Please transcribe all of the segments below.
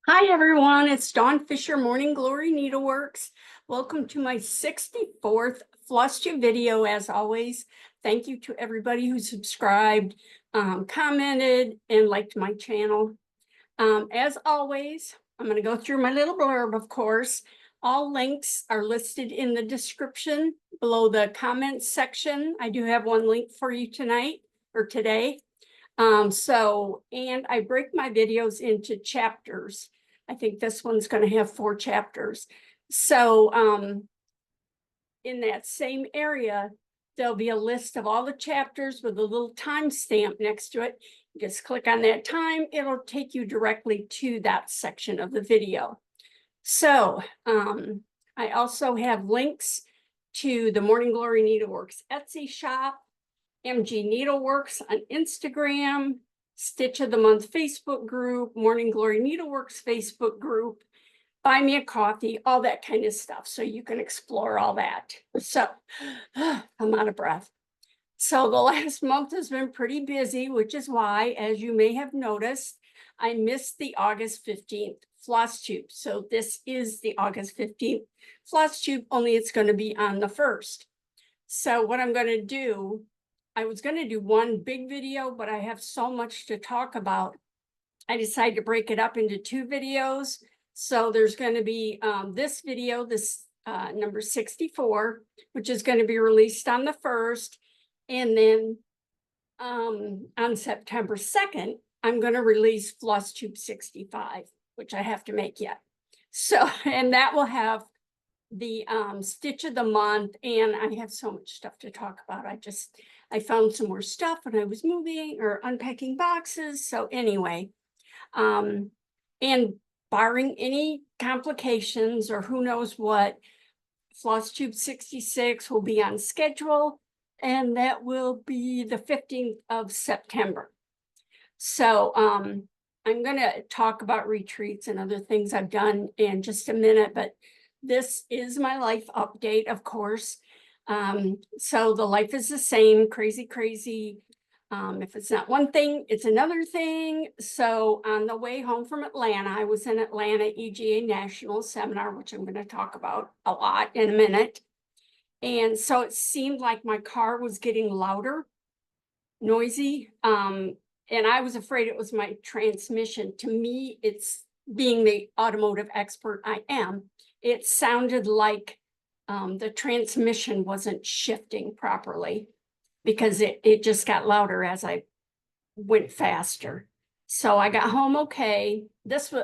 Hi everyone, it's Dawn Fisher, Morning Glory Needleworks. Welcome to my 64th FlossTube video. As always, thank you to everybody who subscribed, commented, and liked my channel. As always, I'm going to go through my little blurb, of course. All links are listed in the description below the comments section. I do have one link for you tonight or today. And I break my videos into chapters. I think this one's going to have 4 chapters. So in that same area, there'll be a list of all the chapters with a little timestamp next to it. You just click on that time, it'll take you directly to that section of the video. So I also have links to the Morning Glory Needleworks Etsy shop, MG Needleworks on Instagram, Stitch of the Month Facebook group, Morning Glory Needleworks Facebook group, Buy Me a Coffee, all that kind of stuff. So you can explore all that. So I'm out of breath. So the last month has been pretty busy, which is why, as you may have noticed, I missed the August 15th FlossTube. So this is the August 15th FlossTube, only it's going to be on the 1st. So what I'm going to do, I was going to do one big video, but I have so much to talk about. I decided to break it up into 2 videos. So there's going to be this video, this number 64, which is going to be released on the 1st. And then on September 2nd, I'm going to release FlossTube 65, which I have to make yet. So, and that will have the Stitch of the Month, and I have so much stuff to talk about. I found some more stuff when I was moving or unpacking boxes. So anyway, and barring any complications or who knows what, FlossTube 66 will be on schedule, and that will be the 15th of September. So I'm going to talk about retreats and other things I've done in just a minute, but this is my life update, of course. So the life is the same, crazy, crazy. If it's not one thing, it's another thing. So on the way home from Atlanta, I was in Atlanta EGA National Seminar, which I'm going to talk about a lot in a minute. And so it seemed like my car was getting louder, noisy. And I was afraid it was my transmission. To me, it's being the automotive expert I am. It sounded like the transmission wasn't shifting properly because it just got louder as I went faster. So I got home okay.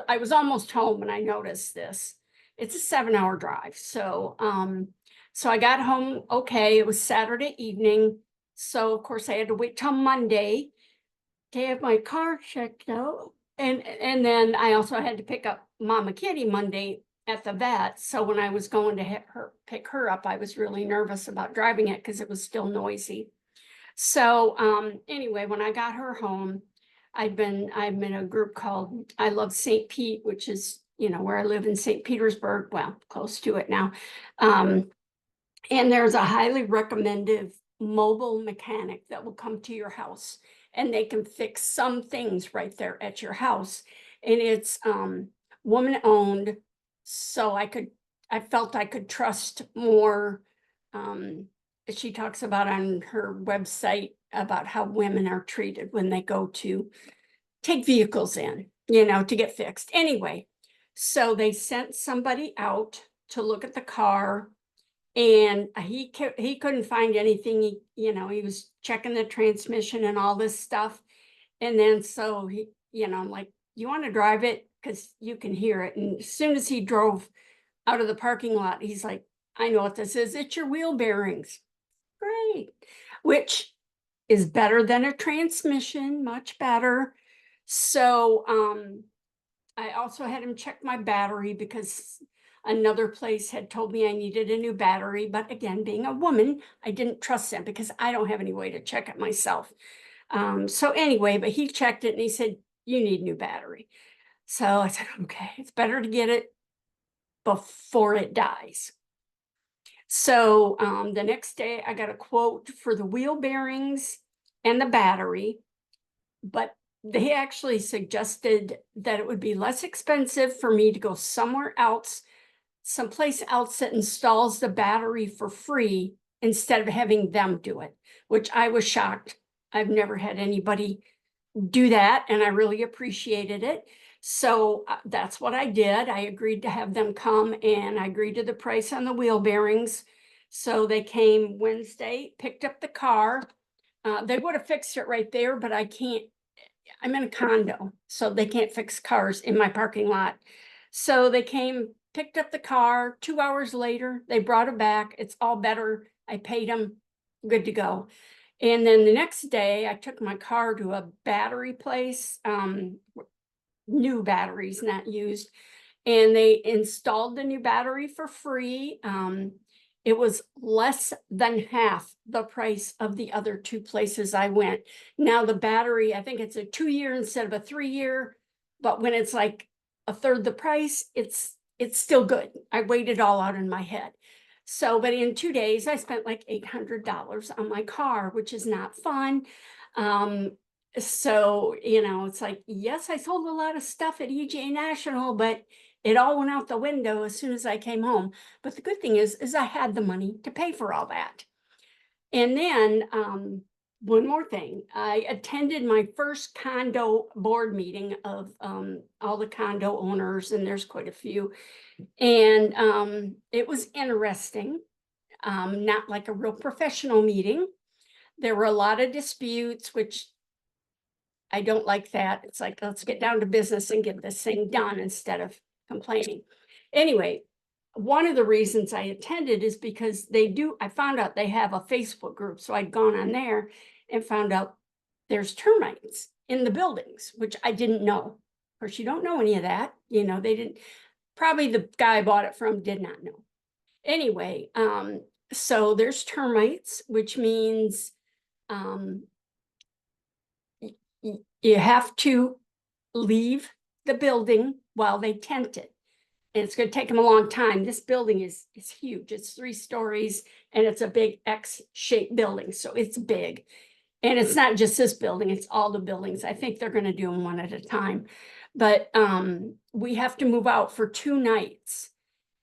I was almost home when I noticed this. It's a 7-hour drive. So I got home okay. It was Saturday evening. So of course I had to wait till Monday to have my car checked out. And then I also had to pick up Mama Kitty Monday at the vet. So when I was going to pick her up, I was really nervous about driving it because it was still noisy. So anyway, when I got her home, I'm in a group called I Love St. Pete, which is, where I live in St. Petersburg, well, close to it now. And there's a highly recommended mobile mechanic that will come to your house and they can fix some things right there at your house. And it's woman owned. So I felt I could trust more. She talks about on her website about how women are treated when they go to take vehicles in, to get fixed. Anyway, so they sent somebody out to look at the car, and he couldn't find anything. He was checking the transmission and all this stuff. And then so he, I'm like, you want to drive it? Because you can hear it. And as soon as he drove out of the parking lot, he's like, I know what this is. It's your wheel bearings. Great. Which is better than a transmission, much better. So I also had him check my battery because another place had told me I needed a new battery. But again, being a woman, I didn't trust them because I don't have any way to check it myself. So anyway, but he checked it and he said, you need new battery. So I said, okay, it's better to get it before it dies. So the next day I got a quote for the wheel bearings and the battery, but they actually suggested that it would be less expensive for me to go somewhere else, someplace else that installs the battery for free instead of having them do it, which I was shocked. I've never had anybody do that, and I really appreciated it. So that's what I did. I agreed to have them come, and I agreed to the price on the wheel bearings. So they came Wednesday, picked up the car. They would have fixed it right there, but I can't. I'm in a condo, so they can't fix cars in my parking lot. So they came, picked up the car. 2 hours later, they brought it back. It's all better. I paid them, good to go. And then the next day, I took my car to a battery place, new batteries, not used, and they installed the new battery for free. It was less than half the price of the other two places I went. Now the battery, I think it's a 2-year instead of a 3-year, but when it's like a third the price, it's still good. I weighed it all out in my head. So, but in 2 days, I spent like $800 on my car, which is not fun. So, it's like, yes, I sold a lot of stuff at EGA National, but it all went out the window as soon as I came home. But the good thing is I had the money to pay for all that. And then, one more thing, I attended my first condo board meeting of all the condo owners, and there's quite a few. And it was interesting, not like a real professional meeting. There were a lot of disputes, which I don't like that. It's like, let's get down to business and get this thing done instead of complaining. Anyway, one of the reasons I attended is because I found out they have a Facebook group. So I'd gone on there and found out there's termites in the buildings, which I didn't know. Of course, you don't know any of that. They didn't, probably the guy I bought it from did not know. Anyway, so there's termites, which means you have to leave the building while they tent it. And it's going to take them a long time. This building is huge. It's 3 stories and it's a big X-shaped building. So it's big. And it's not just this building, it's all the buildings. I think they're going to do them one at a time. But we have to move out for 2 nights.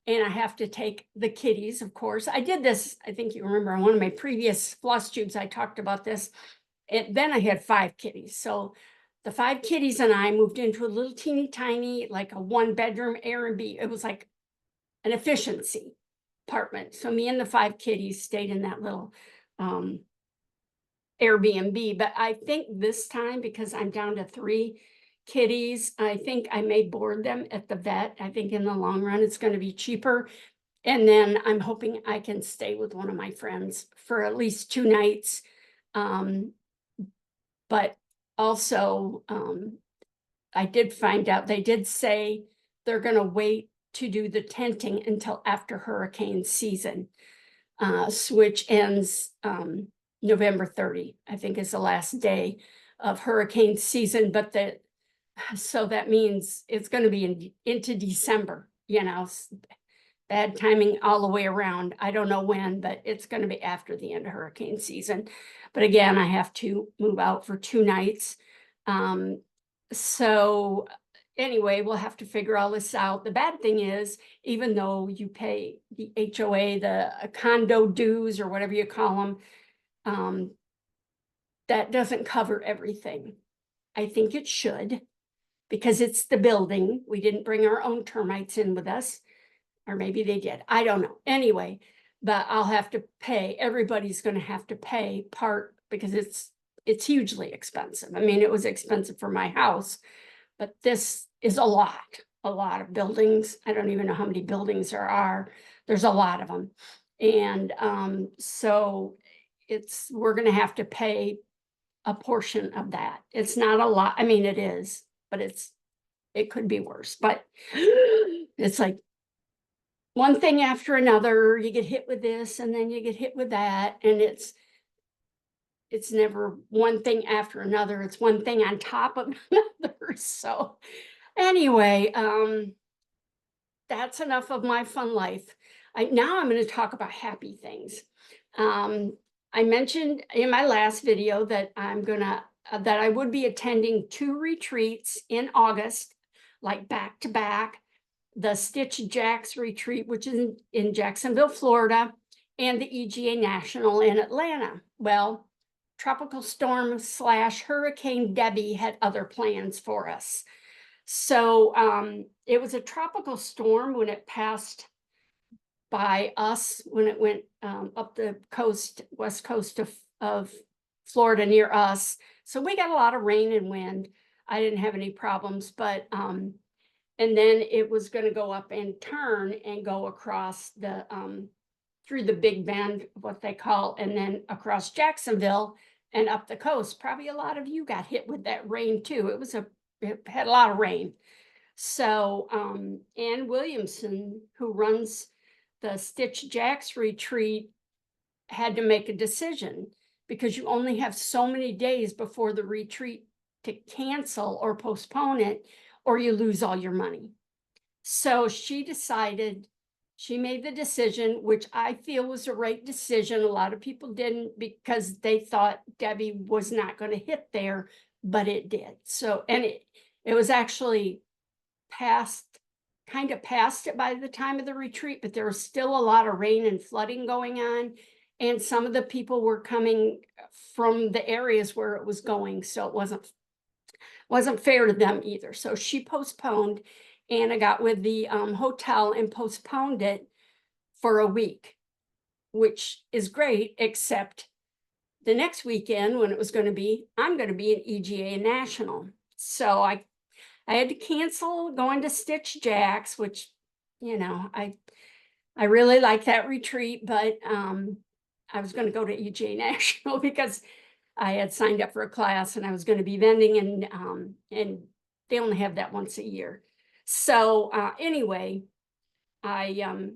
And I have to take the kitties, of course. I did this, I think you remember on one of my previous FlossTubes, I talked about this. And then I had 5 kitties. So the 5 kitties and I moved into a little teeny tiny, like a 1-bedroom Airbnb. It was like an efficiency apartment. So me and the 5 kitties stayed in that little Airbnb. But I think this time, because I'm down to 3 kitties, I think I may board them at the vet. I think in the long run, it's going to be cheaper. And then I'm hoping I can stay with one of my friends for at least 2 nights. But also, I did find out, they did say they're going to wait to do the tenting until after hurricane season, which ends November 30, I think is the last day of hurricane season. But so that means it's going to be into December, bad timing all the way around. I don't know when, but it's going to be after the end of hurricane season. But again, I have to move out for 2 nights. So anyway, we'll have to figure all this out. The bad thing is, even though you pay the HOA, the condo dues or whatever you call them, that doesn't cover everything. I think it should, because it's the building. We didn't bring our own termites in with us, or maybe they did. I don't know. Anyway, but I'll have to pay. Everybody's going to have to pay part, because it's hugely expensive. I mean, it was expensive for my house, but this is a lot of buildings. I don't even know how many buildings there are. There's a lot of them. And so we're going to have to pay a portion of that. It's not a lot. I mean, it is, but it could be worse. But it's like one thing after another. You get hit with this and then you get hit with that. And it's never one thing after another. It's one thing on top of another. So anyway, that's enough of my fun life. Now I'm going to talk about happy things. I mentioned in my last video that I'm going to that I would be attending 2 retreats in August, like back to back. The Stitch Jacks retreat, which is in Jacksonville, Florida, and the EGA National in Atlanta. Well, Tropical Storm / Hurricane Debbie had other plans for us. So it was a tropical storm when it passed by us, when it went up the coast, west coast of Florida near us. So we got a lot of rain and wind. I didn't have any problems, but and then it was going to go up and turn and go across the through the Big Bend, what they call, and then across Jacksonville and up the coast. Probably a lot of you got hit with that rain too. It had a lot of rain. So Ann Williamson, who runs the Stitch Jacks retreat, had to make a decision because you only have so many days before the retreat to cancel or postpone it, or you lose all your money. So she made the decision, which I feel was the right decision. A lot of people didn't, because they thought Debbie was not going to hit there, but it did. So, and it was actually kind of past it by the time of the retreat, but there was still a lot of rain and flooding going on. And some of the people were coming from the areas where it was going. So it wasn't fair to them either. So she postponed, and I got with the hotel and postponed it for a week, which is great, except the next weekend when it was going to be, I'm going to be at EGA National. So I had to cancel going to Stitch Jacks, which, I really like that retreat, but I was going to go to EGA National because I had signed up for a class and I was going to be vending, and they only have that once a year. So anyway, I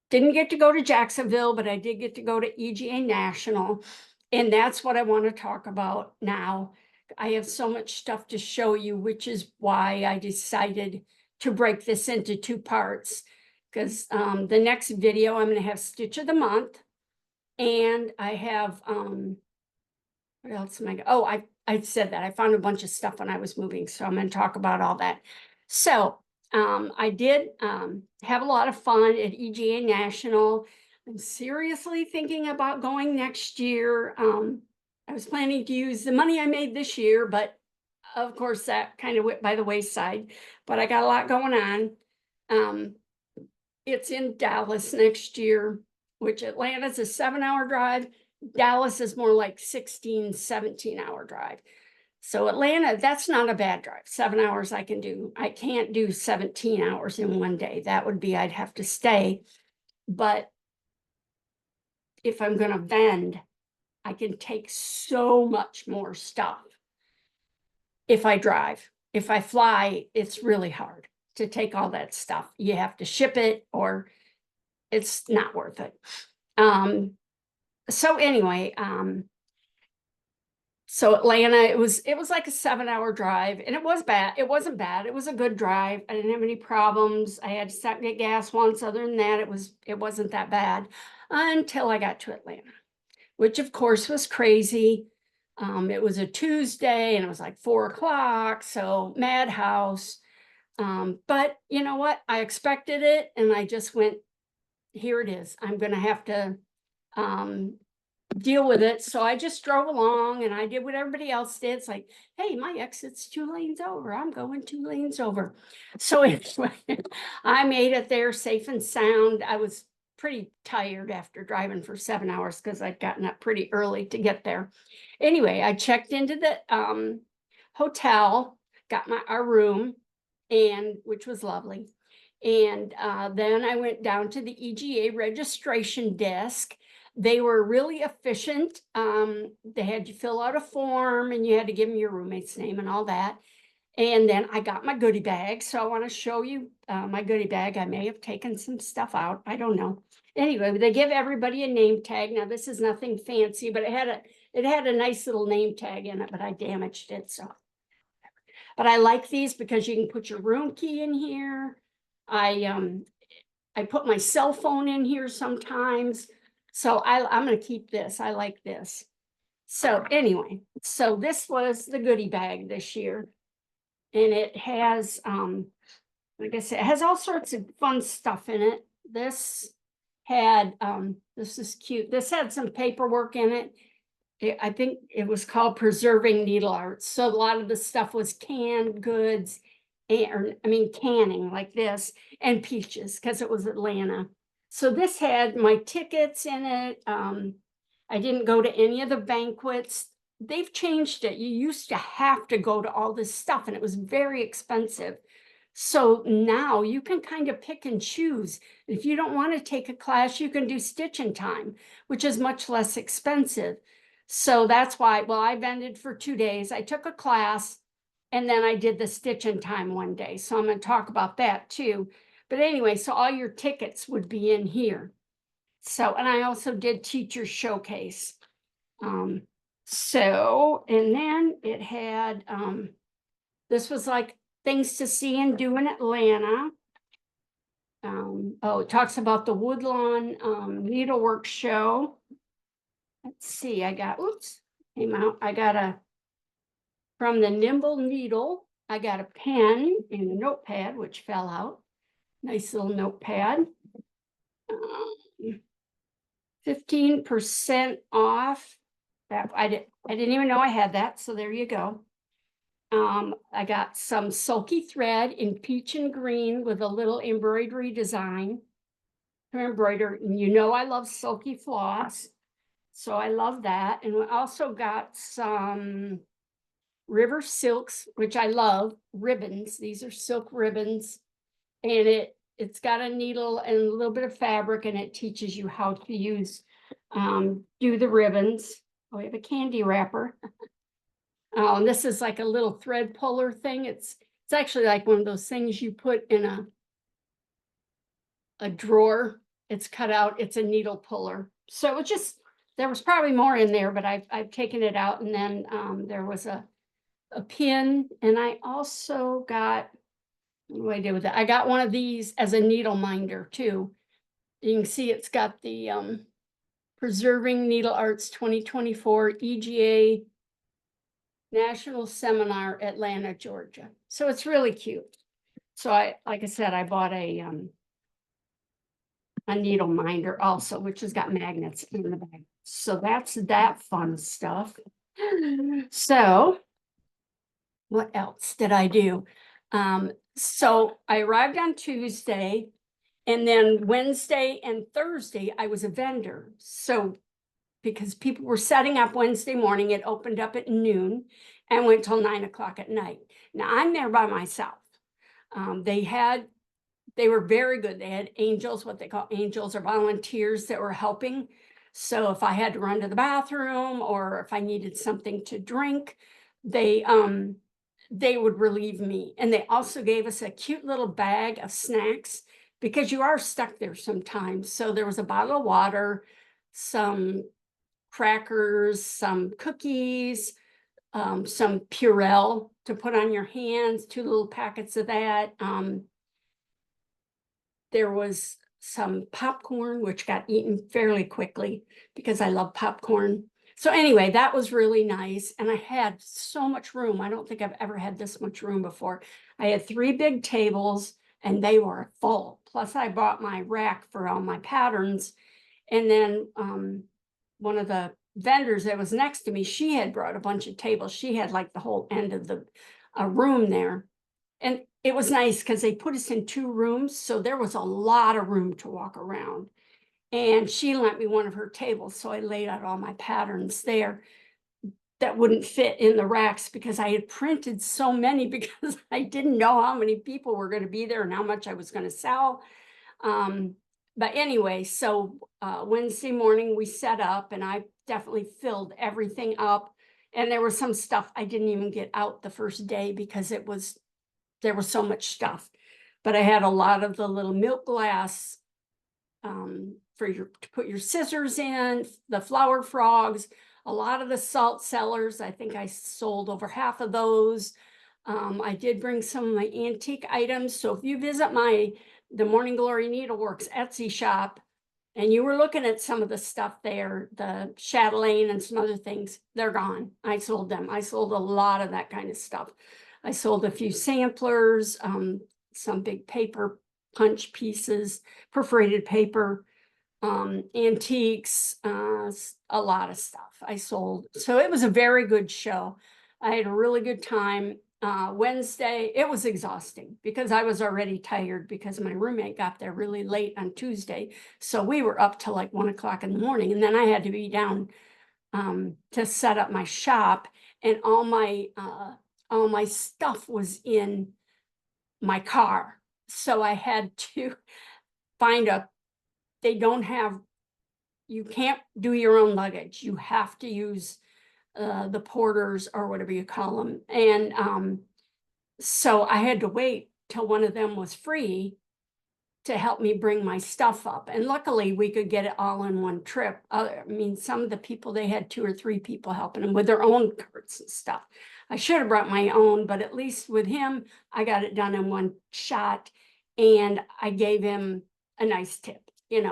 didn't get to go to Jacksonville, but I did get to go to EGA National, and that's what I want to talk about now. I have so much stuff to show you, which is why I decided to break this into 2 parts, because the next video I'm going to have Stitch of the Month. And I have, what else am I? Oh, I said that I found a bunch of stuff when I was moving, so I'm going to talk about all that. So I did have a lot of fun at EGA National. I'm seriously thinking about going next year. I was planning to use the money I made this year, but of course that kind of went by the wayside. But I got a lot going on. It's in Dallas next year, which Atlanta's a 7-hour drive. Dallas is more like 16, 17-hour drive. So Atlanta, that's not a bad drive. 7 hours I can do. I can't do 17 hours in one day. That would be, I'd have to stay. But if I'm going to vend, I can take so much more stuff if I drive. If I fly, it's really hard to take all that stuff. You have to ship it, or it's not worth it. So anyway, so Atlanta, it was like a 7-hour drive, and it was bad. It wasn't bad. It was a good drive. I didn't have any problems. I had to stop and get gas once. Other than that, it wasn't that bad until I got to Atlanta, which of course was crazy. It was a Tuesday and it was like 4 o'clock. So madhouse. But you know what? I expected it, and I just went, here it is. I'm going to have to deal with it. So I just drove along and I did what everybody else did. It's like, hey, my exit's 2 lanes over. I'm going 2 lanes over. So anyway, I made it there safe and sound. I was pretty tired after driving for 7 hours because I'd gotten up pretty early to get there. Anyway, I checked into the hotel, got our room, and which was lovely. And then I went down to the EGA registration desk. They were really efficient. They had you fill out a form and you had to give them your roommate's name and all that. And then I got my goodie bag. So I want to show you my goodie bag. I may have taken some stuff out. I don't know. Anyway, they give everybody a name tag. Now this is nothing fancy, but it had a nice little name tag in it, but I damaged it. So, but I like these because you can put your room key in here. I put my cell phone in here sometimes. So I'm going to keep this. I like this. So anyway, so this was the goodie bag this year. And it has, like I said, it has all sorts of fun stuff in it. This had, this is cute. This had some paperwork in it. I think it was called Preserving Needle Arts. So a lot of the stuff was canned goods, canning like this, and peaches, because it was Atlanta. So this had my tickets in it. I didn't go to any of the banquets. They've changed it. You used to have to go to all this stuff, and it was very expensive. So now you can kind of pick and choose. If you don't want to take a class, you can do Stitch in Time, which is much less expensive. So that's why, well, I vended for 2 days. I took a class and then I did the Stitch in Time one day. So I'm going to talk about that too. But anyway, so all your tickets would be in here. So, and I also did Teacher Showcase. So, and then it had, this was like things to see and do in Atlanta. Oh, it talks about the Woodlawn Needlework Show. Let's see, I got, came out. I got from the Nimble Needle, I got a pen and a notepad, which fell out. Nice little notepad. 15% off. That I didn't even know I had that, so there you go. I got some sulky thread in peach and green with a little embroidery design to embroider. And you know I love sulky floss, so I love that. And we also got some river silks, which I love, ribbons. These are silk ribbons, and it's got a needle and a little bit of fabric, and it teaches you how to use do the ribbons. Oh, we have a candy wrapper. Oh, and this is like a little thread puller thing. It's actually like one of those things you put in a drawer. It's cut out. It's a needle puller. So it just, there was probably more in there, but I've taken it out. And then there was a pin, and I also got, what do I do with that? I got one of these as a needle minder too. You can see it's got the Preserving Needle Arts 2024 EGA National Seminar, Atlanta, Georgia. So it's really cute. So like I said, I bought a needle minder also, which has got magnets in the bag. So that's that fun stuff. So what else did I do? So I arrived on Tuesday, and then Wednesday and Thursday, I was a vendor. So because people were setting up Wednesday morning, it opened up at noon and went till 9 o'clock at night. Now I'm there by myself. They were very good. They had angels, what they call angels or volunteers that were helping. So if I had to run to the bathroom or if I needed something to drink, they would relieve me. And they also gave us a cute little bag of snacks because you are stuck there sometimes. So there was a bottle of water, some crackers, some cookies, some Purell to put on your hands, 2 little packets of that. There was some popcorn, which got eaten fairly quickly because I love popcorn. So anyway, that was really nice. And I had so much room. I don't think I've ever had this much room before. I had 3 big tables and they were full. Plus I bought my rack for all my patterns. And then one of the vendors that was next to me, she had brought a bunch of tables. She had like the whole end of the room there. And it was nice because they put us in 2 rooms. So there was a lot of room to walk around. And she lent me one of her tables. So I laid out all my patterns there that wouldn't fit in the racks because I had printed so many because I didn't know how many people were going to be there and how much I was going to sell. But anyway, so Wednesday morning we set up and I definitely filled everything up. And there was some stuff I didn't even get out the first day because there was so much stuff. But I had a lot of the little milk glass to put your scissors in, the flower frogs, a lot of the salt cellars. I think I sold over half of those. I did bring some of my antique items. So if you visit the Morning Glory Needleworks Etsy shop And you were looking at some of the stuff there, the chatelaine and some other things, they're gone. I sold them. I sold a lot of that kind of stuff. I sold a few samplers, some big paper punch pieces, perforated paper, antiques, a lot of stuff I sold. So it was a very good show. I had a really good time. Wednesday, it was exhausting because I was already tired because my roommate got there really late on Tuesday. So we were up till like 1 o'clock in the morning, and then I had to be down to set up my shop, and all my stuff was in my car. So I had to find they don't have, you can't do your own luggage. You have to use the porters or whatever you call them. And so I had to wait till one of them was free to help me bring my stuff up. And luckily we could get it all in one trip. I mean, some of the people, they had 2 or 3 people helping them with their own carts and stuff. I should have brought my own, but at least with him, I got it done in one shot. And I gave him a nice tip,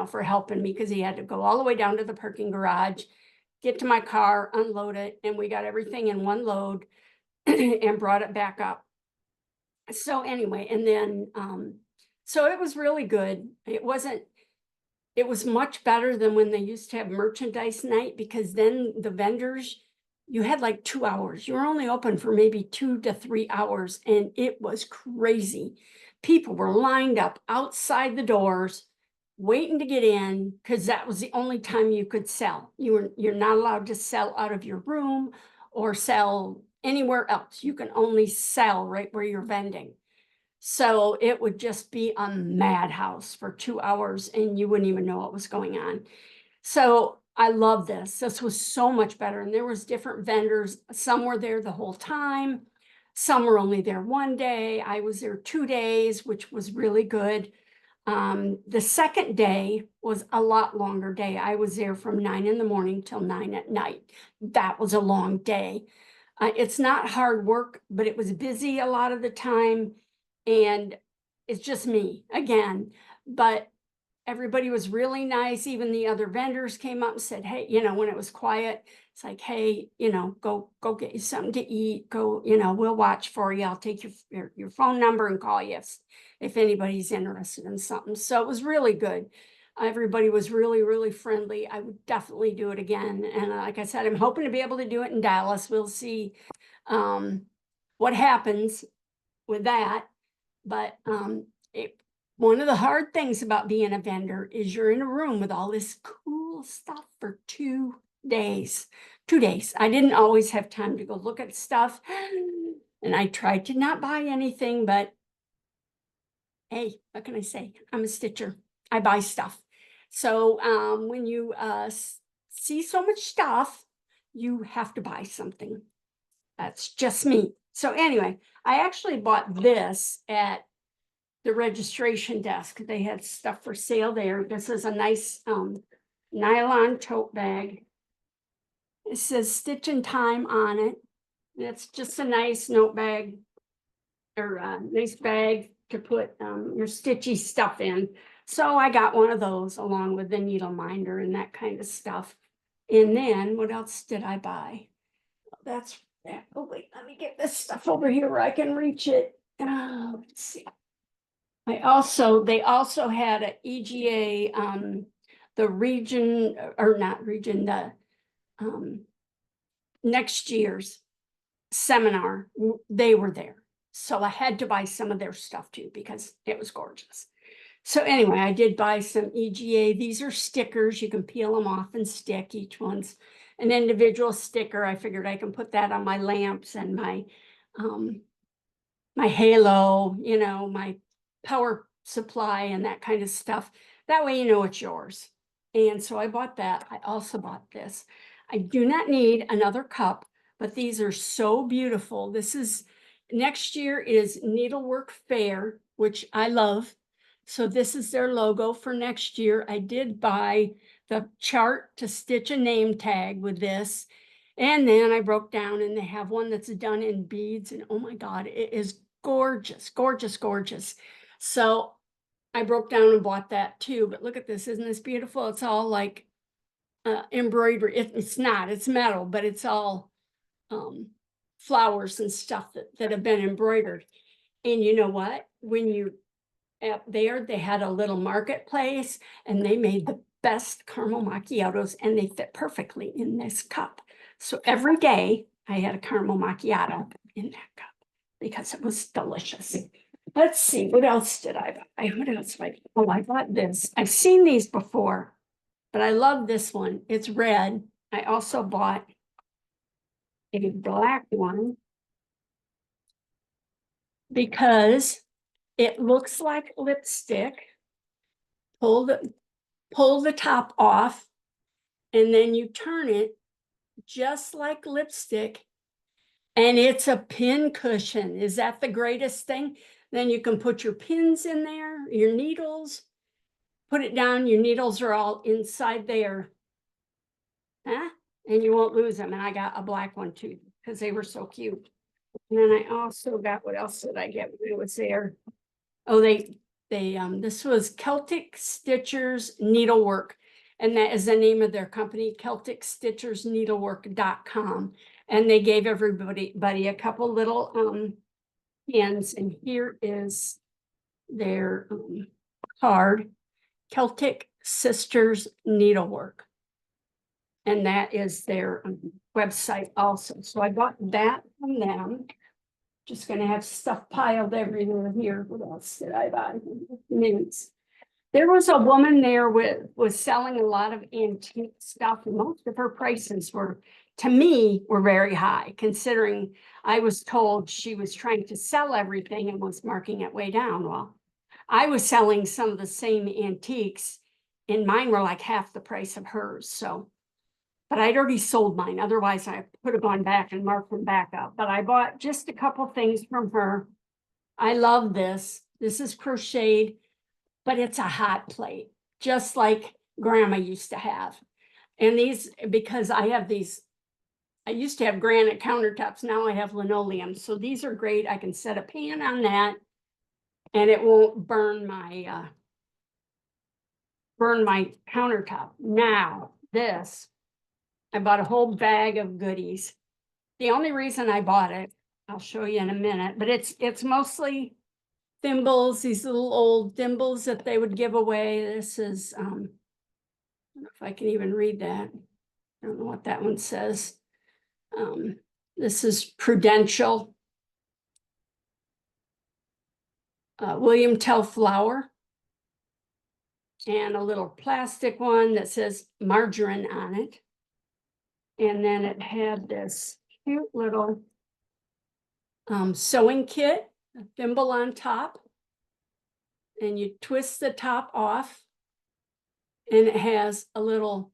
for helping me, because he had to go all the way down to the parking garage, get to my car, unload it, and we got everything in one load and brought it back up. So anyway, and then, so it was really good. It was much better than when they used to have merchandise night, because then the vendors, you had like 2 hours. You were only open for maybe 2 to 3 hours, and it was crazy. People were lined up outside the doors waiting to get in, because that was the only time you could sell. You're not allowed to sell out of your room or sell anywhere else. You can only sell right where you're vending. So it would just be a madhouse for 2 hours, and you wouldn't even know what was going on. So I love this. This was so much better. And there was different vendors. Some were there the whole time. Some were only there one day. I was there 2 days, which was really good. The second day was a lot longer day. I was there from 9 in the morning till 9 at night. That was a long day. It's not hard work, but it was busy a lot of the time. And it's just me again, but everybody was really nice. Even the other vendors came up and said, hey, when it was quiet, it's like, hey, go get you something to eat. Go, we'll watch for you. I'll take your phone number and call you if anybody's interested in something. So it was really good. Everybody was really, really friendly. I would definitely do it again. And like I said, I'm hoping to be able to do it in Dallas. We'll see what happens with that. But one of the hard things about being a vendor is you're in a room with all this cool stuff for 2 days. 2 days. I didn't always have time to go look at stuff. And I tried to not buy anything, but hey, what can I say? I'm a stitcher. I buy stuff. So when you see so much stuff, you have to buy something. That's just me. So anyway, I actually bought this at the registration desk. They had stuff for sale there. This is a nice nylon tote bag. It says Stitch and Time on it. It's just a nice note bag, or a nice bag to put your stitchy stuff in. So I got one of those along with the needle minder and that kind of stuff. And then what else did I buy? That's that. Oh wait, let me get this stuff over here where I can reach it. Let's see. They also had an EGA, the region, or not region, the next year's seminar. They were there. So I had to buy some of their stuff too, because it was gorgeous. So anyway, I did buy some EGA. These are stickers. You can peel them off and stick. Each one's an individual sticker. I figured I can put that on my lamps and my halo, my power supply and that kind of stuff. That way it's yours. And so I bought that. I also bought this. I do not need another cup, but these are so beautiful. This is, next year is Needlework Fair, which I love. So this is their logo for next year. I did buy the chart to stitch a name tag with this. And then I broke down, and they have one that's done in beads. And oh my God, it is gorgeous, gorgeous, gorgeous. So I broke down and bought that too, but look at this, isn't this beautiful? It's all like embroidery. It's not, it's metal, but it's all flowers and stuff that have been embroidered. And you know what? When you up there, they had a little marketplace and they made the best caramel macchiatos and they fit perfectly in this cup. So every day I had a caramel macchiato in that cup because it was delicious. Let's see, what else did I buy? What else did I buy? Oh, I bought this. I've seen these before, but I love this one. It's red. I also bought a black one because it looks like lipstick. Pull the top off, and then you turn it just like lipstick, and it's a pin cushion. Is that the greatest thing? Then you can put your pins in there, your needles, put it down, your needles are all inside there. Huh? And you won't lose them. And I got a black one too, because they were so cute. And then I also got, what else did I get when I was there? Oh, this was Celtic Stitchers Needlework, and that is the name of their company, CelticStitchersNeedlework.com. And they gave everybody a couple little pins, and here is their card, Celtic Sisters Needlework. And that is their website also. So I got that from them. Just gonna have stuff piled everywhere here. What else did I buy? Mints. There was a woman there was selling a lot of antique stuff, and most of her prices were, to me, were very high, considering I was told she was trying to sell everything and was marking it way down. Well, I was selling some of the same antiques, and mine were like half the price of hers. So, but I'd already sold mine. Otherwise, I could have gone back and marked them back up. But I bought just a couple things from her. I love this. This is crocheted, but it's a hot plate, just like Grandma used to have. And these, because I have these, I used to have granite countertops. Now I have linoleum. So these are great. I can set a pan on that and it won't burn my countertop. Now, this, I bought a whole bag of goodies. The only reason I bought it, I'll show you in a minute, but it's mostly thimbles, these little old thimbles that they would give away. This is, I don't know if I can even read that. I don't know what that one says. This is Prudential. William Tell flour. And a little plastic one that says margarine on it. And then it had this cute little sewing kit, a thimble on top. And you twist the top off. And it has a little,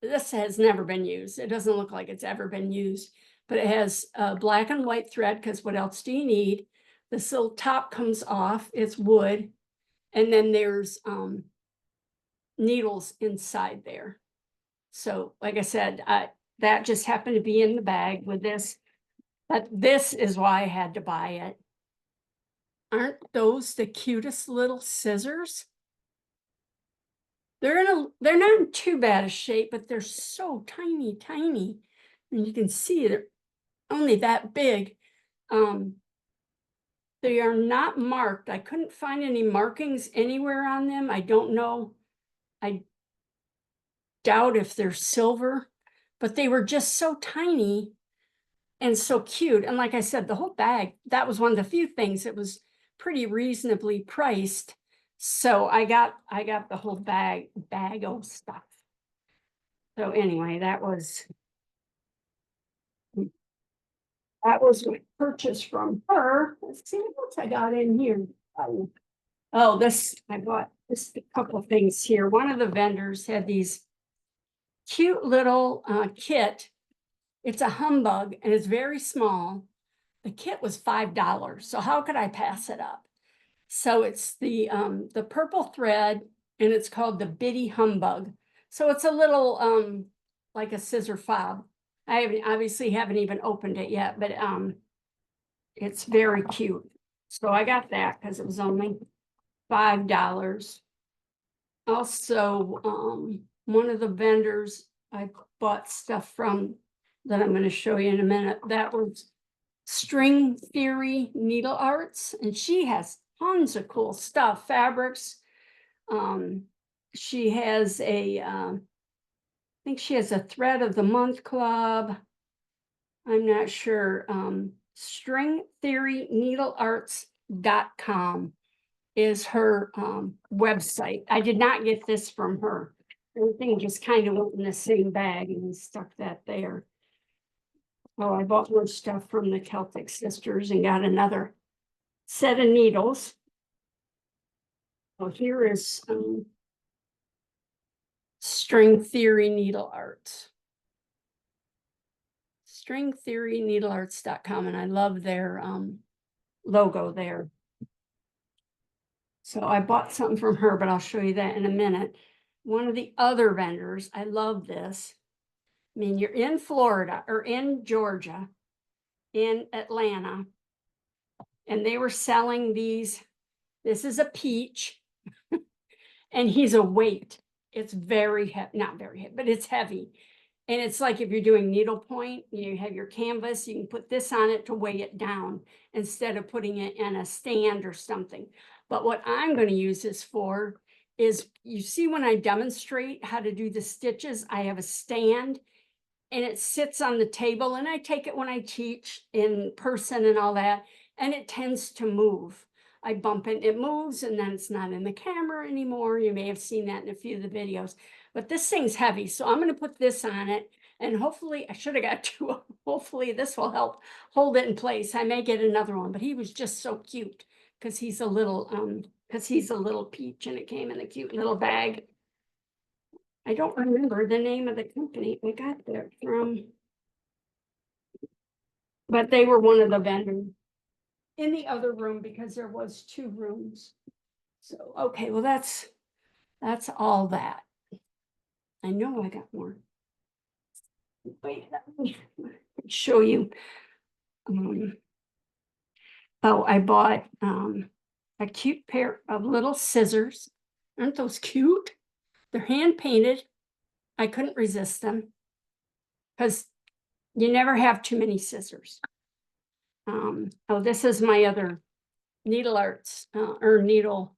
this has never been used. It doesn't look like it's ever been used. But it has black and white thread, because what else do you need? This little top comes off, it's wood. And then there's needles inside there. So like I said, that just happened to be in the bag with this, but this is why I had to buy it. Aren't those the cutest little scissors? They're not in too bad a shape, but they're so tiny, tiny. And you can see they're only that big. They are not marked. I couldn't find any markings anywhere on them. I don't know. I doubt if they're silver, but they were just so tiny and so cute. And like I said, the whole bag, that was one of the few things that was pretty reasonably priced. So I got the whole bag of stuff. So anyway, that was my purchase from her. Let's see what else I got in here. Oh, I bought just a couple of things here. One of the vendors had these cute little kit. It's a humbug and it's very small. The kit was $5, so how could I pass it up? So it's the purple thread, and it's called the Bitty Humbug. So it's a little like a scissor fob. I obviously haven't even opened it yet, but it's very cute. So I got that because it was only $5. Also, one of the vendors I bought stuff from that I'm going to show you in a minute, that was String Theory Needle Arts, and she has tons of cool stuff, fabrics. She has I think she has a Thread of the Month club. I'm not sure. stringtheoryneedlearts.com is her website. I did not get this from her. Everything just kind of went in the same bag and stuck that there. Oh, I bought more stuff from the Celtic Sisters and got another set of needles. Oh, here is String Theory Needle Arts. stringtheoryneedlearts.com, and I love their logo there. So I bought something from her, but I'll show you that in a minute. One of the other vendors, I love this. I mean, you're in Florida or in Georgia, in Atlanta, and they were selling these. This is a peach, and he's a weight. It's very heavy, not very heavy, but it's heavy. And it's like if you're doing needlepoint, you have your canvas, you can put this on it to weigh it down instead of putting it in a stand or something. But what I'm going to use this for is, you see when I demonstrate how to do the stitches, I have a stand and it sits on the table, and I take it when I teach in person and all that, and it tends to move. I bump it, it moves, and then it's not in the camera anymore. You may have seen that in a few of the videos, but this thing's heavy. So I'm going to put this on it, and hopefully, I should have got two. Hopefully this will help hold it in place. I may get another one, but he was just so cute because he's a little peach, and it came in a cute little bag. I don't remember the name of the company I got there from, but they were one of the vendors in the other room because there was 2 rooms. So, okay, well, that's all that. I know I got more. Wait, let me show you. Oh, I bought a cute pair of little scissors. Aren't those cute? They're hand painted. I couldn't resist them because you never have too many scissors. Oh, this is my other needle arts or needle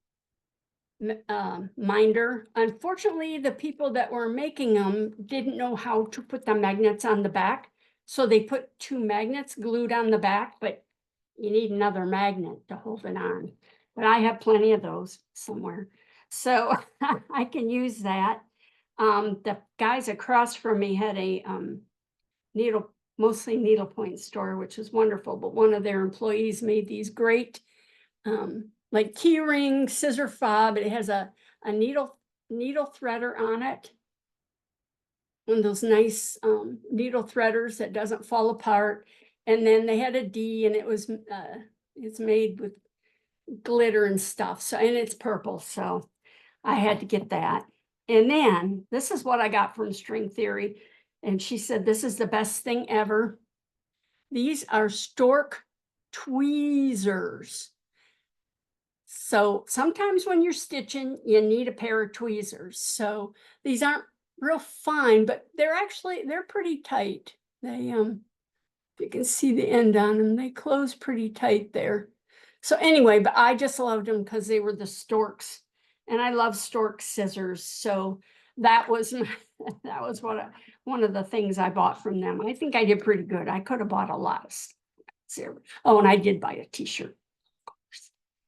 minder. Unfortunately, the people that were making them didn't know how to put the magnets on the back. So they put 2 magnets glued on the back, but you need another magnet to hold it on. But I have plenty of those somewhere. So I can use that. The guys across from me had a mostly needlepoint store, which is wonderful. But one of their employees made these great like key ring scissor fob. It has a needle threader on it. One of those nice needle threaders that doesn't fall apart. And then they had a D, and it was it's made with glitter and stuff. So, and it's purple, so I had to get that. And then this is what I got from String Theory, and she said this is the best thing ever. These are stork tweezers. So sometimes when you're stitching, you need a pair of tweezers. So these aren't real fine, but they're pretty tight. They you can see the end on them. They close pretty tight there. So anyway, but I just loved them because they were the storks, and I love stork scissors. So that was one of the things I bought from them. I think I did pretty good. I could have bought a lot of stuff. Oh, and I did buy a t-shirt.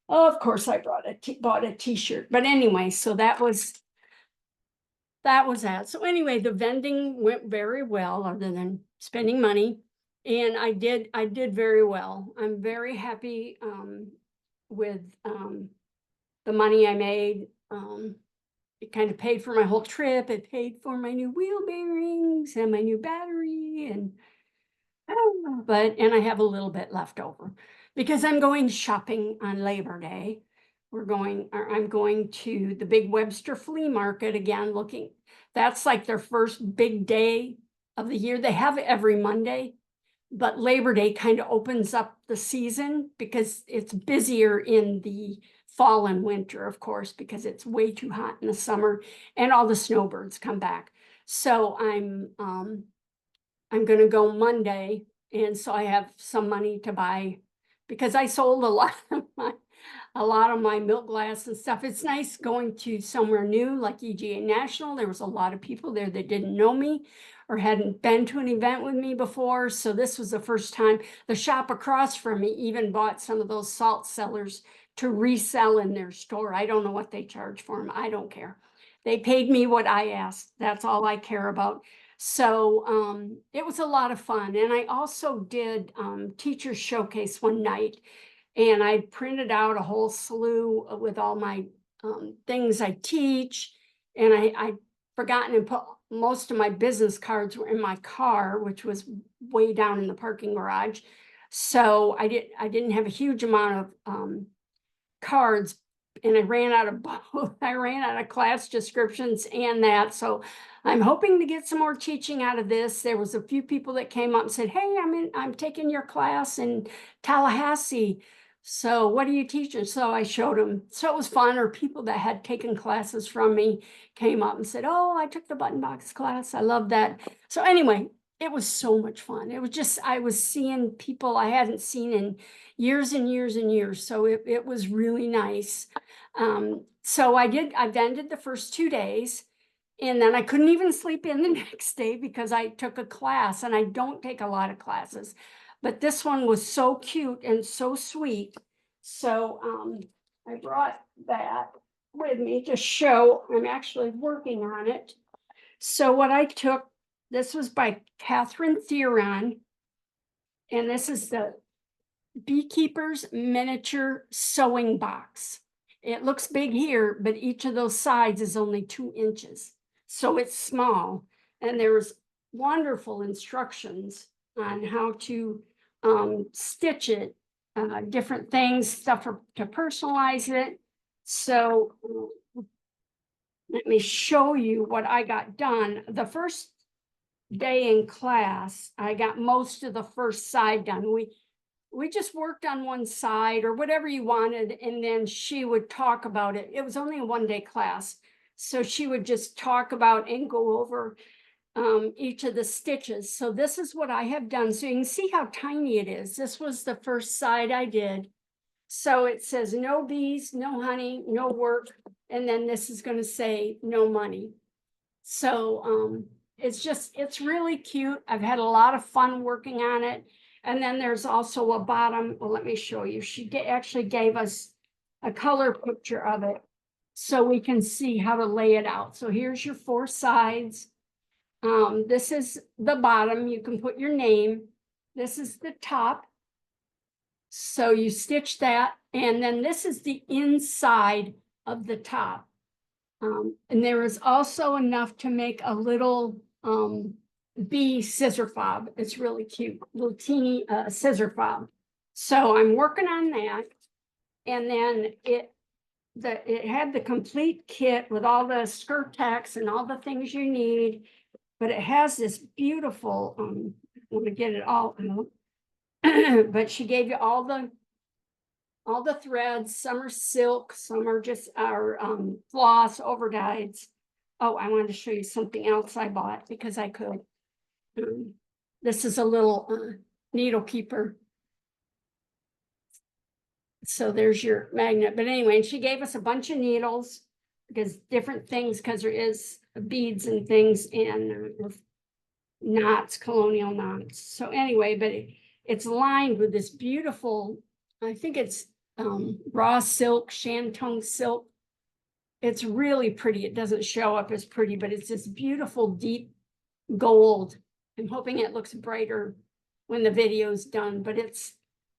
Of course, I bought a t-shirt. But anyway, so that was that. So anyway, the vending went very well, other than spending money. And I did very well. I'm very happy with the money I made. It kind of paid for my whole trip. It paid for my new wheel bearings and my new battery, and I have a little bit left over because I'm going shopping on Labor Day. I'm going to the big Webster flea market again, that's like their first big day of the year. They have it every Monday, but Labor Day kind of opens up the season because it's busier in the fall and winter, of course, because it's way too hot in the summer and all the snowbirds come back. So I'm going to go Monday, and so I have some money to buy, because I sold a lot of my milk glass and stuff. It's nice going to somewhere new like EGA National. There was a lot of people there that didn't know me or hadn't been to an event with me before. So this was the first time. The shop across from me even bought some of those salt cellars to resell in their store. I don't know what they charge for them. I don't care. They paid me what I asked. That's all I care about. So it was a lot of fun. And I also did teacher showcase one night, and I printed out a whole slew with all my things I teach. And I forgotten to put most of my business cards were in my car, which was way down in the parking garage. So I didn't have a huge amount of cards, and I ran out of both. I ran out of class descriptions and that. So I'm hoping to get some more teaching out of this. There was a few people that came up and said, "Hey, I'm taking your class in Tallahassee. So what are you teaching?" So I showed them. So it was fun. Or people that had taken classes from me came up and said, "Oh, I took the button box class. I love that." So anyway, it was so much fun. It was just, I was seeing people I hadn't seen in years and years and years. So it was really nice. So I then did the first 2 days, and then I couldn't even sleep in the next day because I took a class, and I don't take a lot of classes, but this one was so cute and so sweet. So I brought that with me to show I'm actually working on it. So what I took, this was by Catherine Theron, and this is the Beekeeper's miniature sewing box. It looks big here, but each of those sides is only 2 inches. So it's small, and there's wonderful instructions on how to stitch it, different things, stuff to personalize it. So let me show you what I got done. The first day in class, I got most of the first side done. We just worked on one side or whatever you wanted, and then she would talk about it. It was only a 1-day class, so she would just talk about and go over each of the stitches. So this is what I have done. So you can see how tiny it is. This was the first side I did. So it says no bees, no honey, no work, and then this is going to say no money. So it's really cute. I've had a lot of fun working on it. And then there's also a bottom. Well, let me show you. She actually gave us a color picture of it so we can see how to lay it out. So here's your 4 sides. This is the bottom. You can put your name. This is the top. So you stitch that. And then this is the inside of the top. And there is also enough to make a little bee scissor fob. It's really cute, little teeny scissor fob. So I'm working on that. And then it had the complete kit with all the skirt tacks and all the things you need, but it has this beautiful, I'm gonna get it all out. But she gave you all the threads. Some are silk, some are just our floss overdyes. Oh, I wanted to show you something else I bought because I could. This is a little needle keeper. So there's your magnet. But anyway, and she gave us a bunch of needles because different things, because there is beads and things and knots, colonial knots. So anyway, but it's lined with this beautiful, I think it's raw silk, shantung silk. It's really pretty. It doesn't show up as pretty, but it's this beautiful deep gold. I'm hoping it looks brighter when the video's done, but it's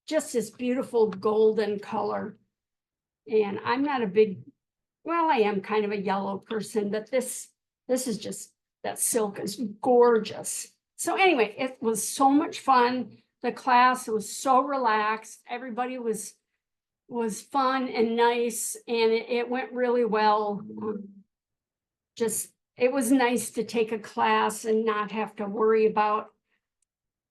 just this beautiful golden color. And I'm not a big, well, I am kind of a yellow person, but this is just, that silk is gorgeous. So anyway, it was so much fun. The class was so relaxed. Everybody was fun and nice, and it went really well. Just, it was nice to take a class and not have to worry about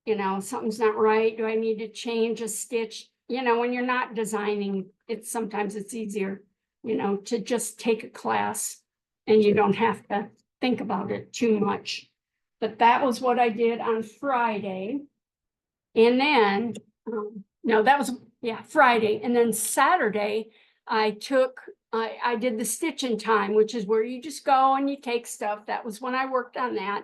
you know, something's not right. Do I need to change a stitch? You know, when you're not designing, sometimes it's easier, you know, to just take a class and you don't have to think about it too much. But that was what I did on Friday. And then, no, that was, yeah, Friday. And then Saturday, I did the stitching time, which is where you just go and you take stuff. That was when I worked on that.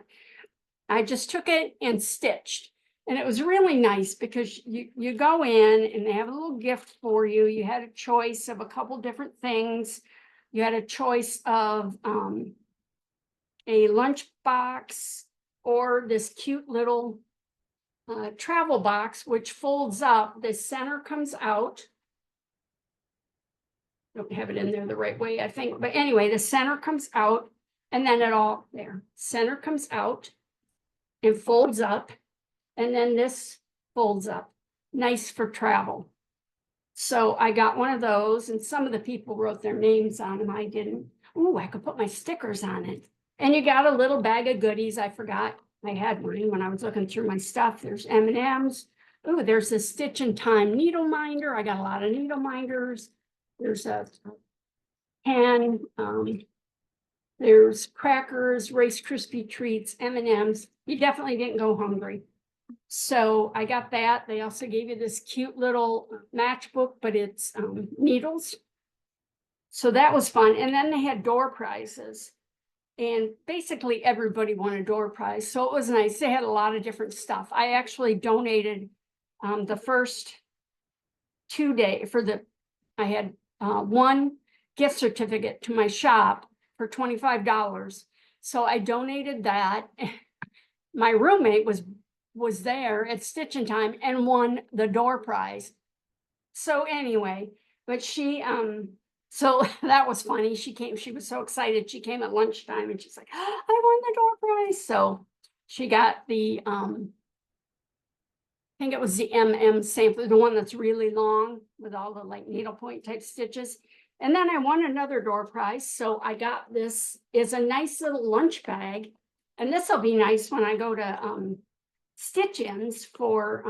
I just took it and stitched. And it was really nice because you go in and they have a little gift for you. You had a choice of a couple different things. You had a choice of a lunch box or this cute little travel box, which folds up. The center comes out. Don't have it in there the right way, I think. But anyway, the center comes out and then center comes out and folds up. And then this folds up. Nice for travel. So I got one of those and some of the people wrote their names on them. I didn't. Ooh, I could put my stickers on it. And you got a little bag of goodies. I forgot I had one when I was looking through my stuff. There's M&Ms. Ooh, there's a Stitch in Time needle minder. I got a lot of needle minders. There's a pen. There's crackers, Rice Krispie treats, M&Ms. You definitely didn't go hungry. So I got that. They also gave you this cute little matchbook, but it's needles. So that was fun. And then they had door prizes. And basically everybody won a door prize. So it was nice. They had a lot of different stuff. I actually donated the first 2 days I had one gift certificate to my shop for $25. So I donated that. My roommate was there at Stitch in Time and won the door prize. So anyway, but so that was funny. She was so excited. She came at lunchtime and she's like, oh, I won the door prize. So she got the, I think it was the MM sampler, the one that's really long with all the like needlepoint type stitches. And then I won another door prize. So I got this is a nice little lunch bag. And this will be nice when I go to stitch-ins for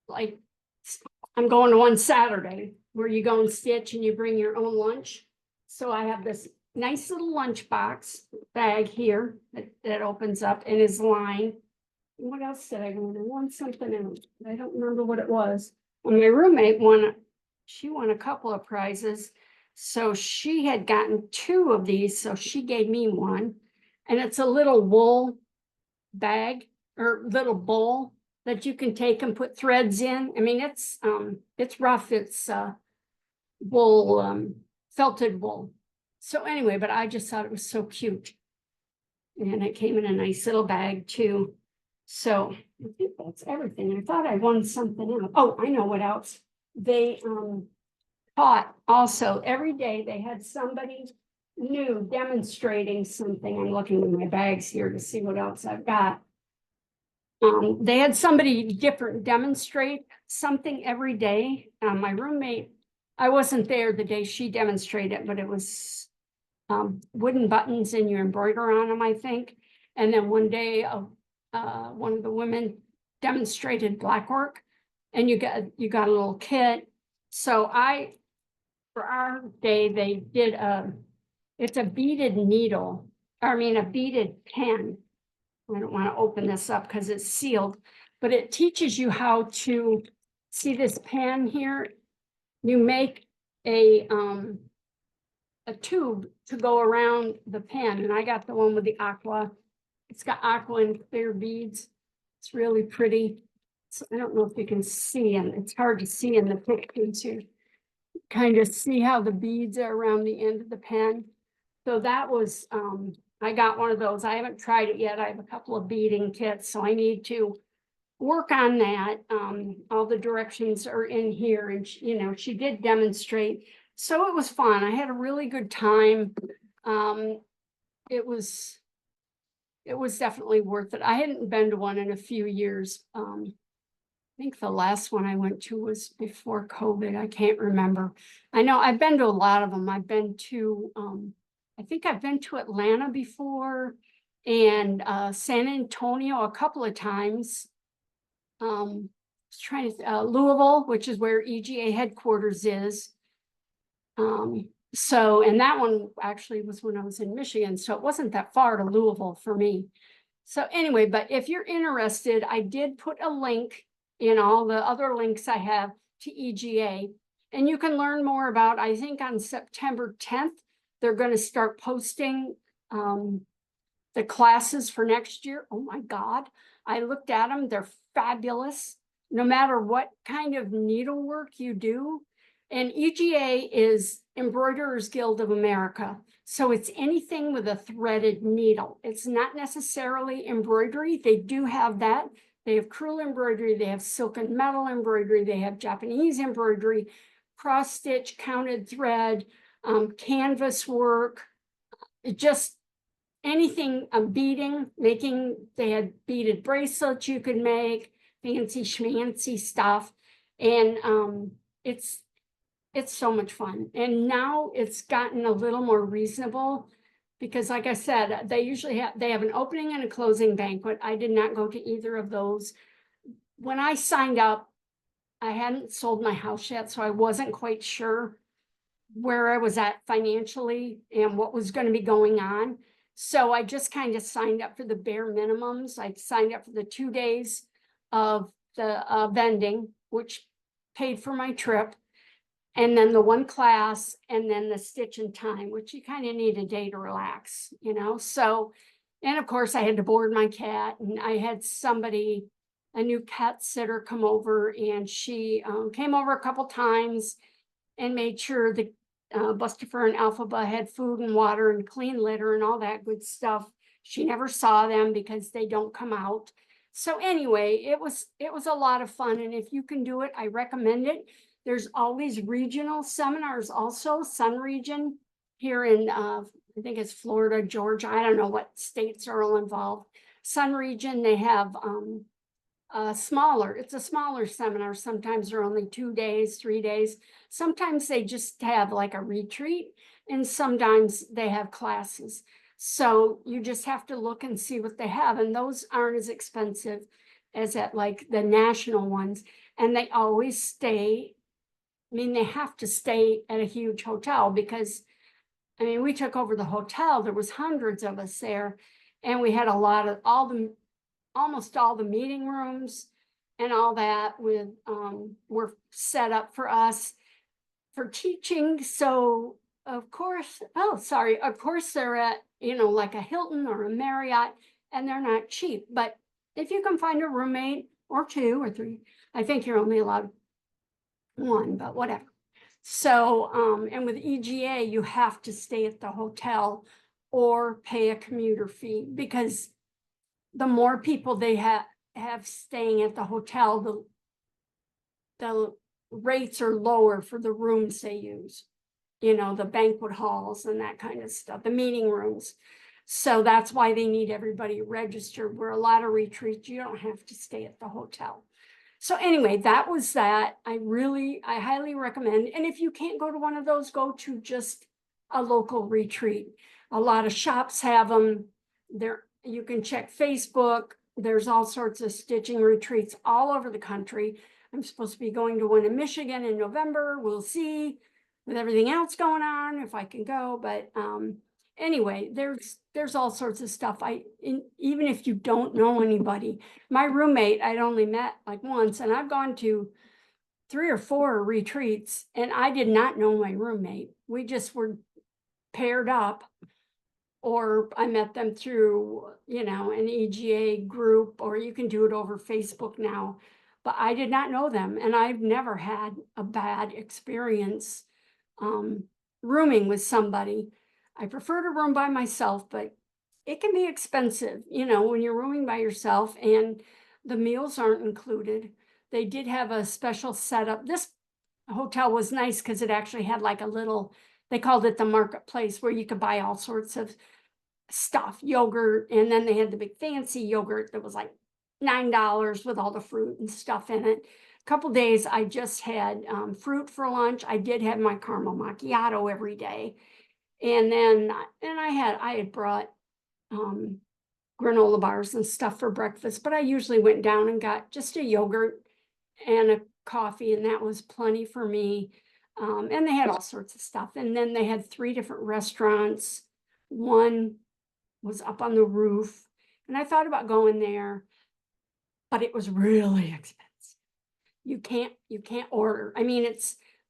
like I'm going to one Saturday where you go and stitch and you bring your own lunch. So I have this nice little lunch box bag here that opens up and is lined. And what else did I want? I won something else. I don't remember what it was. And my roommate she won a couple of prizes. So she had gotten 2 of these. So she gave me one. And it's a little wool bag or little bowl that you can take and put threads in. I mean, it's rough. It's wool, felted wool. So anyway, but I just thought it was so cute. And it came in a nice little bag too. So I think that's everything. I thought I won something else. Oh, I know what else. They taught also every day they had somebody new demonstrating something. I'm looking in my bags here to see what else I've got. They had somebody different demonstrate something every day. My roommate, I wasn't there the day she demonstrated, but it was wooden buttons and you embroider on them, I think. And then one day, one of the women demonstrated black work, and you got a little kit. So for our day, they did it's a beaded needle, a beaded pen. I don't want to open this up because it's sealed, but it teaches you how to see this pen here. You make a tube to go around the pen, and I got the one with the aqua. It's got aqua and clear beads. It's really pretty. So I don't know if you can see, and it's hard to see in the pictures here. Kind of see how the beads are around the end of the pen. So that was, I got one of those. I haven't tried it yet. I have a couple of beading kits, so I need to work on that. All the directions are in here, and she did demonstrate. So it was fun. I had a really good time. It was definitely worth it. I hadn't been to one in a few years. I think the last one I went to was before COVID. I can't remember. I know I've been to a lot of them. I've been to, I think I've been to Atlanta before, and San Antonio a couple of times. Louisville, which is where EGA headquarters is. So, and that one actually was when I was in Michigan, so it wasn't that far to Louisville for me. So anyway, but if you're interested, I did put a link in all the other links I have to EGA, and you can learn more about, I think on September 10th, they're going to start posting the classes for next year. Oh my God, I looked at them, they're fabulous. No matter what kind of needlework you do. And EGA is Embroiderers Guild of America. So it's anything with a threaded needle. It's not necessarily embroidery. They do have that. They have crewel embroidery. They have silk and metal embroidery. They have Japanese embroidery, cross stitch, counted thread, canvas work, just anything, beading, they had beaded bracelets you could make, fancy schmancy stuff. And it's so much fun. And now it's gotten a little more reasonable because, like I said, they have an opening and a closing banquet. I did not go to either of those. When I signed up, I hadn't sold my house yet, so I wasn't quite sure where I was at financially and what was going to be going on. So I just kind of signed up for the bare minimums. I signed up for the 2 days of the vending, which paid for my trip, and then the one class, and then the stitch and time, which you kind of need a day to relax, you know? So, and of course I had to board my cat, and I had somebody, a new cat sitter, come over, and she came over a couple times and made sure the Bustifer and Alphaba had food and water and clean litter and all that good stuff. She never saw them because they don't come out. So anyway, it was a lot of fun. And if you can do it, I recommend it. There's always regional seminars also, Sun Region here in, I think it's Florida, Georgia. I don't know what states are all involved. Sun Region, they have it's a smaller seminar. Sometimes they're only 2 days, 3 days. Sometimes they just have like a retreat, and sometimes they have classes. So you just have to look and see what they have. And those aren't as expensive as at like the national ones. And they always stay, I mean, they have to stay at a huge hotel because, I mean, we took over the hotel. There was hundreds of us there, and we had a lot of almost all the meeting rooms and all that were set up for us for teaching. So of course they're at, you know, like a Hilton or a Marriott, and they're not cheap. But if you can find a roommate or 2 or 3, I think you're only allowed 1, but whatever. So, and with EGA, you have to stay at the hotel or pay a commuter fee, because the more people they have staying at the hotel, the rates are lower for the rooms they use, you know, the banquet halls and that kind of stuff, the meeting rooms. So that's why they need everybody registered. Where a lot of retreats, you don't have to stay at the hotel. So anyway, that was that. I highly recommend. And if you can't go to one of those, go to just a local retreat. A lot of shops have them. You can check Facebook. There's all sorts of stitching retreats all over the country. I'm supposed to be going to one in Michigan in November. We'll see with everything else going on if I can go. But anyway, there's all sorts of stuff. Even if you don't know anybody, my roommate, I'd only met like once, and I've gone to 3 or 4 retreats, and I did not know my roommate. We just were paired up, or I met them through, you know, an EGA group, or you can do it over Facebook now. But I did not know them, and I've never had a bad experience rooming with somebody. I prefer to room by myself, but it can be expensive, you know, when you're rooming by yourself and the meals aren't included. They did have a special setup. This hotel was nice because it actually had like a little, they called it the marketplace, where you could buy all sorts of stuff, yogurt, and then they had the big fancy yogurt that was like $9 with all the fruit and stuff in it. A couple days I just had fruit for lunch. I did have my caramel macchiato every day. And then I had brought granola bars and stuff for breakfast, but I usually went down and got just a yogurt and a coffee, and that was plenty for me. And they had all sorts of stuff. And then they had 3 different restaurants. One was up on the roof, and I thought about going there, but it was really expensive. You can't order. I mean,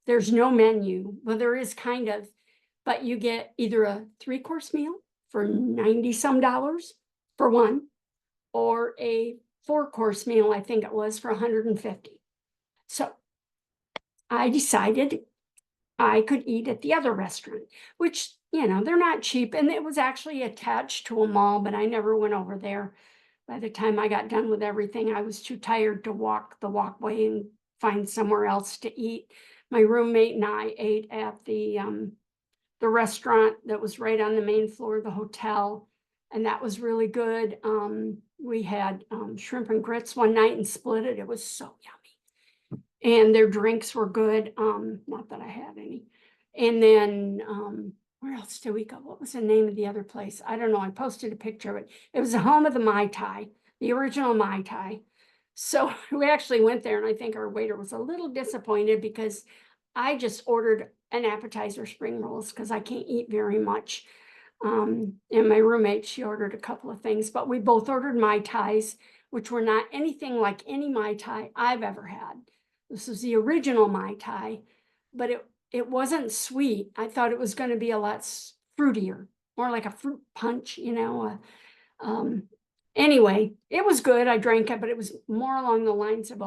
there's no menu. Well, there is kind of, but you get either a 3-course meal for 90 some dollars for one, or a 4-course meal, I think it was, for 150. So I decided I could eat at the other restaurant, which, they're not cheap. And it was actually attached to a mall, but I never went over there. By the time I got done with everything, I was too tired to walk the walkway and find somewhere else to eat. My roommate and I ate at the restaurant that was right on the main floor of the hotel, and that was really good. We had shrimp and grits one night and split it. It was so yummy. And their drinks were good. Not that I had any. And then where else did we go? What was the name of the other place? I don't know. I posted a picture of it. It was the home of the Mai Tai, the original Mai Tai. So we actually went there, and I think our waiter was a little disappointed because I just ordered an appetizer, spring rolls, because I can't eat very much. And my roommate, she ordered a couple of things, but we both ordered Mai Tais, which were not anything like any Mai Tai I've ever had. This was the original Mai Tai, but it wasn't sweet. I thought it was going to be a lot fruitier, more like a fruit punch, Anyway, it was good. I drank it, but it was more along the lines of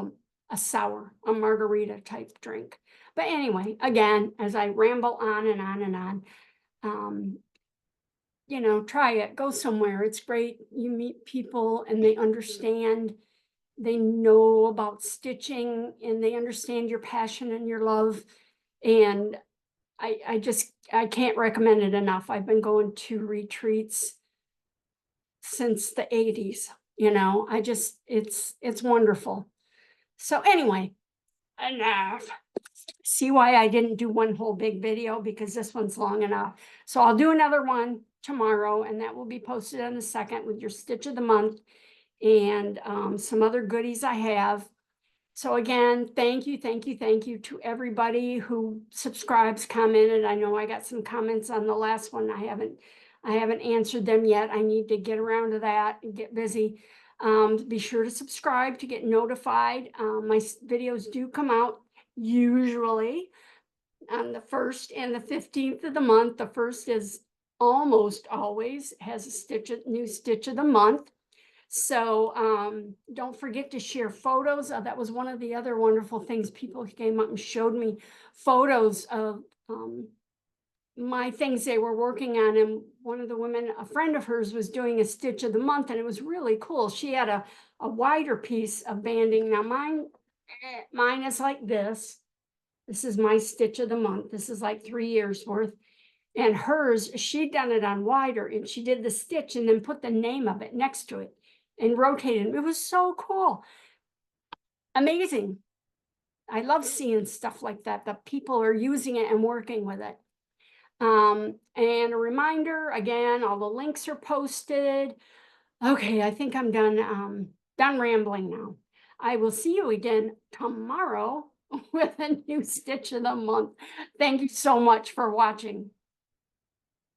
a sour, a margarita type drink. But anyway, again, as I ramble on and on and on, try it, go somewhere. It's great. You meet people and they understand, they know about stitching, and they understand your passion and your love. And I can't recommend it enough. I've been going to retreats since the 80s. It's wonderful. So anyway, enough. See why I didn't do one whole big video, because this one's long enough. So I'll do another one tomorrow, and that will be posted on the 2nd with your stitch of the month and some other goodies I have. So again, thank you to everybody who subscribes, commented. I know I got some comments on the last one. I haven't answered them yet. I need to get around to that and get busy. Be sure to subscribe to get notified. My videos do come out usually on the 1st and the 15th of the month. The 1st is almost always has a new stitch of the month. So don't forget to share photos. That was one of the other wonderful things. People came up and showed me photos of my things they were working on. And one of the women, a friend of hers, was doing a stitch of the month, and it was really cool. She had a wider piece of banding. Now mine is like this. This is my stitch of the month. This is like 3 years worth. And hers, she'd done it on wider, and she did the stitch and then put the name of it next to it and rotated. It was so cool. Amazing. I love seeing stuff like that, that people are using it and working with it. And a reminder, again, all the links are posted. Okay, I think I'm done rambling now. I will see you again tomorrow with a new stitch of the month. Thank you so much for watching.